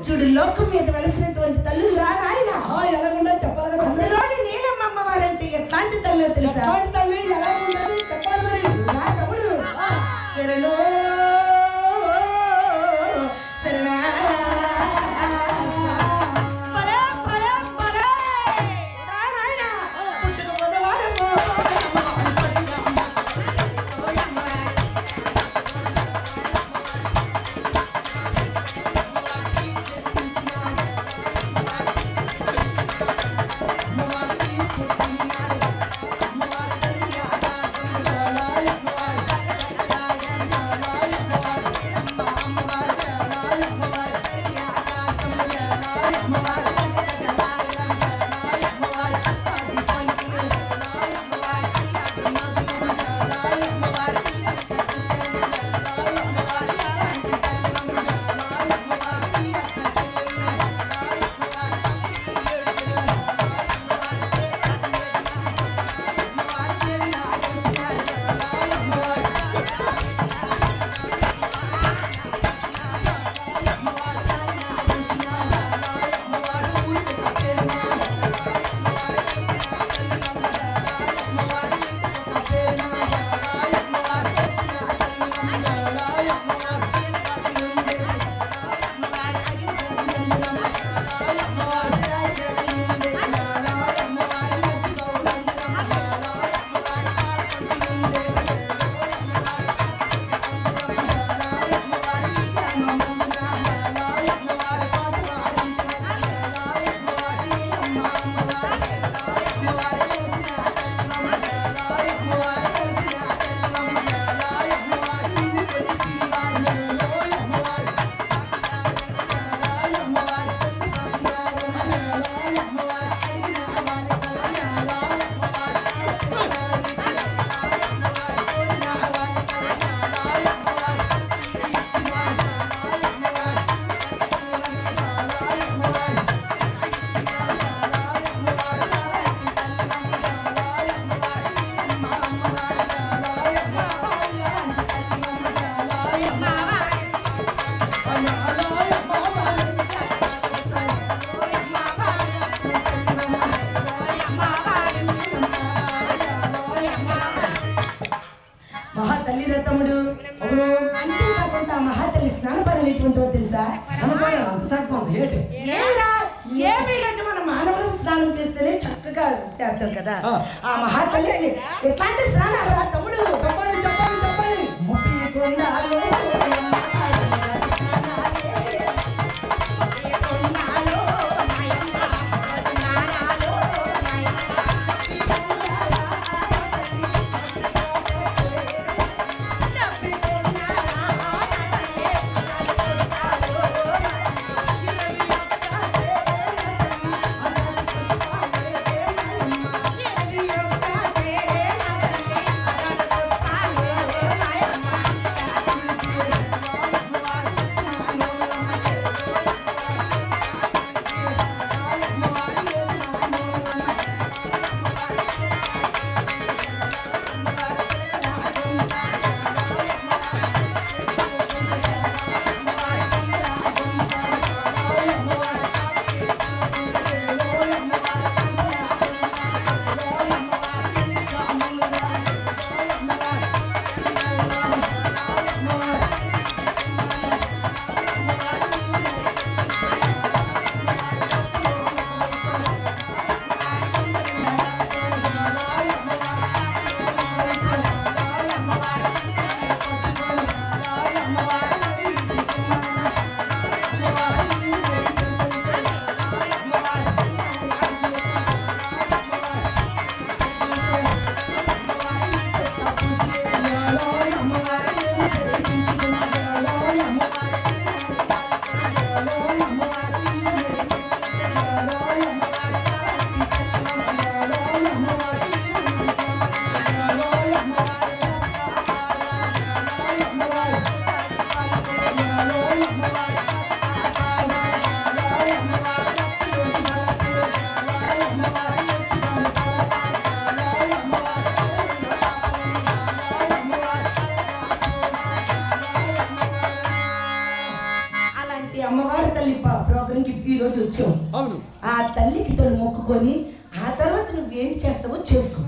చూడు లోకం మీద వెలసినటువంటి తల్లులు రా నాయన ఎలాగుండా చెప్పాలి కదా. అందులోని నీలమ్మ అమ్మవారంటే ఎట్లాంటి తల్లి తెలుసా? ఎట్లాంటి తల్లి ఎలా ఉండాలి చెప్పాలి మరి. నా తమ్ముడు శరణో శరణా తెలుసా? ఏమిటంటే మన మానవులు స్నానం చేస్తేనే చక్కగా చేస్తాం కదా. ఆ మహాతల్లి ఎట్లాంటి స్నానాలు రా తమ్ముడు? చెప్పాలి చెప్పాలి చెప్పాలి. ముప్పి కొండాలు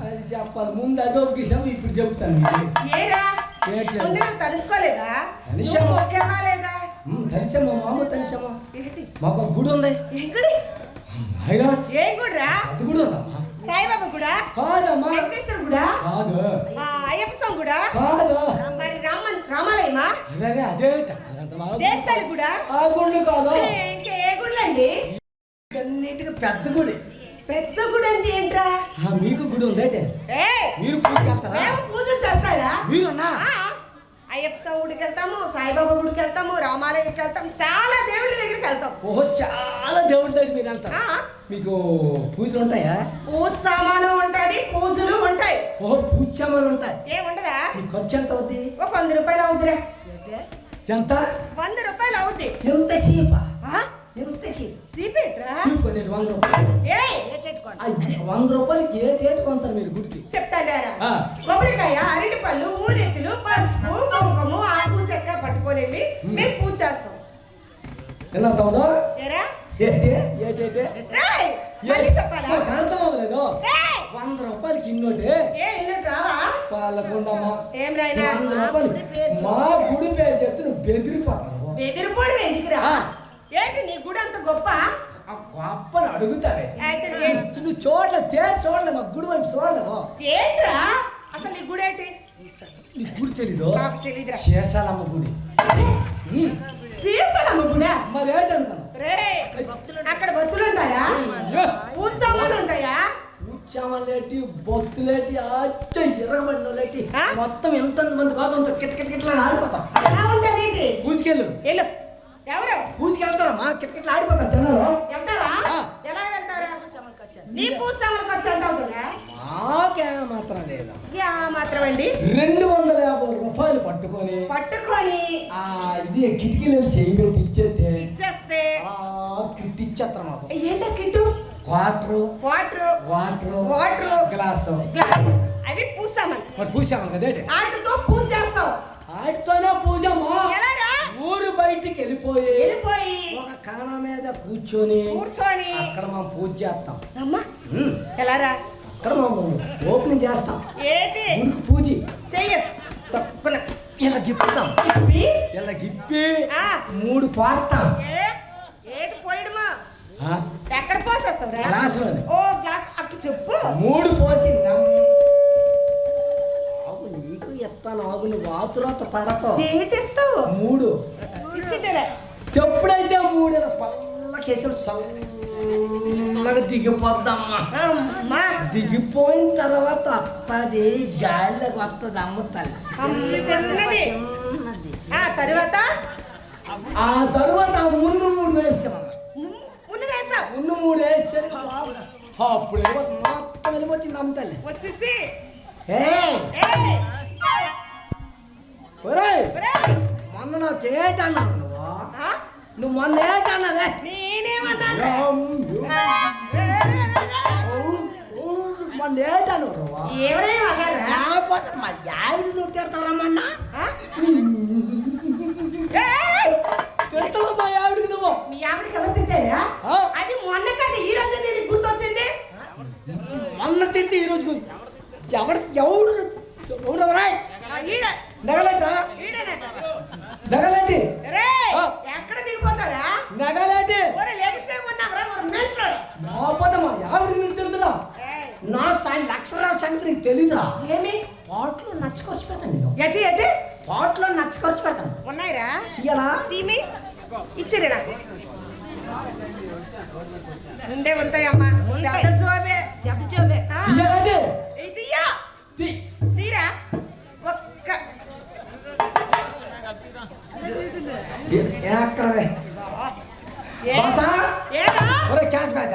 అది చెప్పాలి ముందు అదొక విషయం ఇప్పుడు చెప్తాను మీకు. ఏరా ఏంట్లేదు. ముందు నువ్వు తెలుసుకోలేదా తెలుసాము. నువ్వు ఒకేమా లేదా తెలిసామా మామ తెలిసామా ఏంటి మాకు ఒక గుడి ఉంది ఏం గుడి అయినా ఏం గుడిరా అది కూడా ఉందమ్మా సాయిబాబా గుడా కాదమ్మా వెంకటేశ్వర గుడా కాదు అయ్యప్ప స్వామి గుడా కాదు మరి రామాలయమా అదే అదే దేశాలి గుడా ఆ గుళ్ళు కాదు ఇంకా ఏ గుళ్ళండి అన్నిటికీ పెద్ద గుడి పెద్ద గుడి అంటే ఏంట్రా మీకు గుడి ఉంది అయితే ఏయ్ మీరు పూజకి వెళ్తారా మేము పూజలు చేస్తారా మీరున్నా అయ్యప్ప స్వామి గుడికి వెళ్తాము సాయిబాబా గుడికి వెళ్తాము రామాలయకి వెళ్తాము చాలా దేవుళ్ళ దగ్గరికి వెళ్తాం ఓహో చాలా దేవుడి దగ్గర మీరు వెళ్తారు ఆ, మీకు పూజలు ఉంటాయా పూజ సామాను ఉంటది పూజలు ఉంటాయి ఓహో పూజ సామాన్లు ఉంటాయి ఏముండదా మీ ఖర్చు ఎంత అవుద్ది ఒక 100 రూపాయలు అవుద్దిరా ఎంత 100 రూపాయలు అవుద్ది ఎంత చీపా ఆ? ఎంత చీప్ సీపేట్రా చీప్ కొద్ది 100 రూపాయలు ఏయ్ 100 రూపాయలకి ఏటి కొంటారు మీరు గుడికి చెప్తాడారా ఆ. కొబ్బరికాయ అరటిపళ్ళు ఊదెత్తులు పసుపు కుంకుమ ఆకు చెక్క పట్టుకొని వెళ్ళి మేము పూజ చేస్తాం ఎలా తమ్ముడు ఏరా ఏంటి ఏంటి రేయ్ మళ్ళీ చెప్పాలా అర్థం అవ్వలేదు రేయ్ 100 రూపాయలకి ఇన్నోటి ఏ ఇన్నట్టు రావా పాలకుండమ్మా ఏం రాయినా 100 రూపాయలు మా గుడి పేరు చెప్తే నువ్వు బెదిరిపోతావు బెదిరిపోవడం ఎందుకురా ఏంటి నీ గుడి అంత గొప్ప ఆ గొప్పని అడుగుతావే అయితే ఏంటి? నువ్వు చూడలే మా గుడి వైపు చూడలేవు ఏంట్రా అసలు నీ గుడి ఏంటి నీ గుడి తెలీదు నాకు తెలీదురా శేషాలమ్మ గుడి సీసలమ్మ గుడా మరి ఏంటనుకున్నావు రే అక్కడ భక్తులు ఉంటారా పూజ సామాన్లు ఉంటాయా ఉచ్చామలేటి బొత్తులేటి అచ్చ ఎర్రబడినోలేటి ఆ? మొత్తం ఎంత మంది కాదు అంత కిట కిట కిట్లా ఆడిపోతాం ఎలా ఉంటది ఏంటి పూజకెళ్ళు వెళ్ళు ఎవరు పూజకెళ్తారమ్మా కిట కిట్లా ఆడిపోతాం జనాలు వెళ్తావా ఆ. ఎలా వెళ్తారా నీ పూజ సామాన్లకు వచ్చి అంత అవుతుందా మాకే మాత్రం లేదా యా మాత్రం అండి 250 రూపాయలు పట్టుకొని పట్టుకొని ఆ ఇది కిటికీలు చేయబెట్టి ఇచ్చేస్తే ఇచ్చేస్తే కిట్ ఇచ్చేస్తారు మాకు ఏంటో kit quarter water water glass glass అవి పూజ సామాన్ మరి పూసాము కదా వాటితో పూజ చేస్తావు వాటితోనే పూజ ఎలారా ఊరు బయటికి వెళ్ళిపోయి వెళ్ళిపోయి ఒక కాన మీద కూర్చొని కూర్చొని అక్కడ మనం పూజ చేస్తాం అమ్మా ఉమ్. ఎలారా అక్కడ మనం ఓపెనింగ్ చేస్తాం ఏంటి గుడికి పూజ చెయ్యదు తక్కువ ఇలా గిప్పుతాం ఇప్పి ఇలా గిప్పి ఆ. 3 పాడతాం ఏటి పోయడమా ఎక్కడ పోసేస్తావు గ్లాసులోనే. ఓ గ్లాస్ అటు చెప్పు 3 పోసి ఆగు నీకు ఎత్తాను ఆగు నువ్వు ఆతురాత పడతావు ఏంటి ఇస్తావు 3 ఇచ్చిండేలే ఎప్పుడైతే 3 ఇలా పల్లకేసి చల్లగా దిగిపోద్దమ్మా అమ్మా దిగిపోయిన తర్వాత వస్తుంది గాలిలోకి వస్తుంది అమ్మ తల్లి చిన్నది చిన్నది ఆ తర్వాత ఆ తర్వాత ముందు 3 వేసామమ్మ ముందు వేసావు ముందు 3 వేసేసరికి అప్పుడు మొత్తం వెళ్ళిపోతుంది అమ్మ తల్లి వచ్చేసి ఏయ్ ఏయ్, ఒరేయ్ ఒరేయ్, మొన్న నాకు ఏటన్నావు నువ్వు ఆ? నువ్వు మొన్న ఏటన్నావే నేనేమన్నాను మొన్న ఏటన్నావు నువ్వు ఎవరేమన్నారా లేకపోతే మా యావిడి నువ్వు తిడతావరా మొన్న తిడతావా మా యావిడికి నువ్వు మీ ఆవిడకి ఎవరు తింటారా ఆ? అది మొన్న కదా ఈ రోజు దీనికి గుర్తొచ్చింది మొన్న తిడితే ఈరోజు ఎవరు రాయ్ ఈడ నగలేట్రా ఈడనట నగలేటి రేయ్, ఆ. ఎక్కడ దిగిపోతారా నగలేటి ఒరే లెగిసే ఉన్నావురా మరి మెంట్లాడు లేకపోతే మా యావిడికి నువ్వు తిడుతున్నావు నా సాయి లక్షరాల సంగతి నీకు తెలీదురా ఏమి పాటలో నచ్చ ఖర్చు పెడతాను నేను ఎటు ఎటు పాటలో నచ్చ ఖర్చు పెడతాను ఉన్నాయిరా తీయలా టీమి ఇచ్చిరే నాకు ఉండే ఉంటాయమ్మా పెద్ద జోబే ఎంత చూపే ఆ, తీయలాంటి ఇదియ్యా తీరా ఒక్క ఎక్కడవే ఏ- బాసా ఏరా ఒరే క్యాష్ బ్యాగ్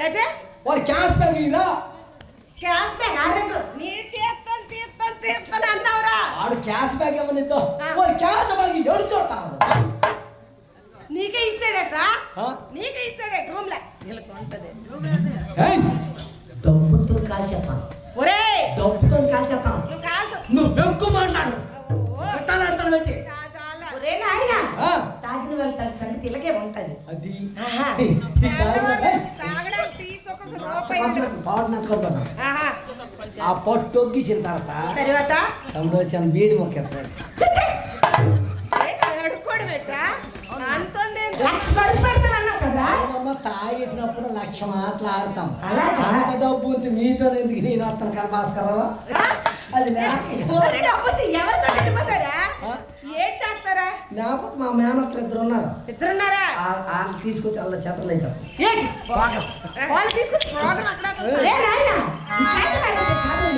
ఎటే ఒరే క్యాష్ బ్యాగ్ ఇరా క్యాష్ బ్యాగ్ ఆడ దగ్గర నీ తీస్తాను అన్నావురా ఆడు క్యాష్ బ్యాగ్ ఏమనిద్దో ఆ. ఒరే క్యాష్ బ్యాగ్ ఎవరు చూడతాను నీకే ఇస్తాడట్రా ఆ? నీకే ఇస్తాడట రూమ్ లో డబ్బుతో కాల్చేస్తాను ఒరేయ్ డబ్బుతో కాల్చేస్తాను నువ్వు కాల్చు నువ్వు ఎక్కువ మాట్లాడు కట్టాలంటాను పెట్టి ఒరే నాయనా ఆ, తాగిన వాళ్ళ తన సంగతి ఇలాగే ఉంటది అది ఆహా. ఈ తాగిన- ఏయ్, తాగడానికి తీసి ఒక నచ్చ రూపాయి ఖర్చు పెట్టను, పాడు నచ్చ ఖర్చు పెట్టను. ఆహా ఆ పొట్టు ఒగ్గిసిన తర్వాత సంతోషాన్ని బీడి మొక్కేస్తాడు. అడుక్కోడు బెట్ట అంతుంది. లక్ష ఖర్చు పెడతానన్నావు కదా. తాగేసినప్పుడు 1,00,000 మాట్లాడతాం. అలాగా? అంత డబ్బు ఉంది మీతో ఎందుకు నేను వస్తాను కదా భాస్కరరావు. అది ఎవరితో వెళ్ళిపోతారా? ఏం చేస్తారా? లేకపోతే మా మేనట్లు ఇద్దరున్నారా? వాళ్ళు తీసుకొచ్చి వాళ్ళ చెట్టలు వేసాం. ఏంటి వాళ్ళు తీసుకొచ్చి ప్రోగ్రాం అక్కడ ఏ నాయనా, ఈ చేత వాళ్ళకి కాదు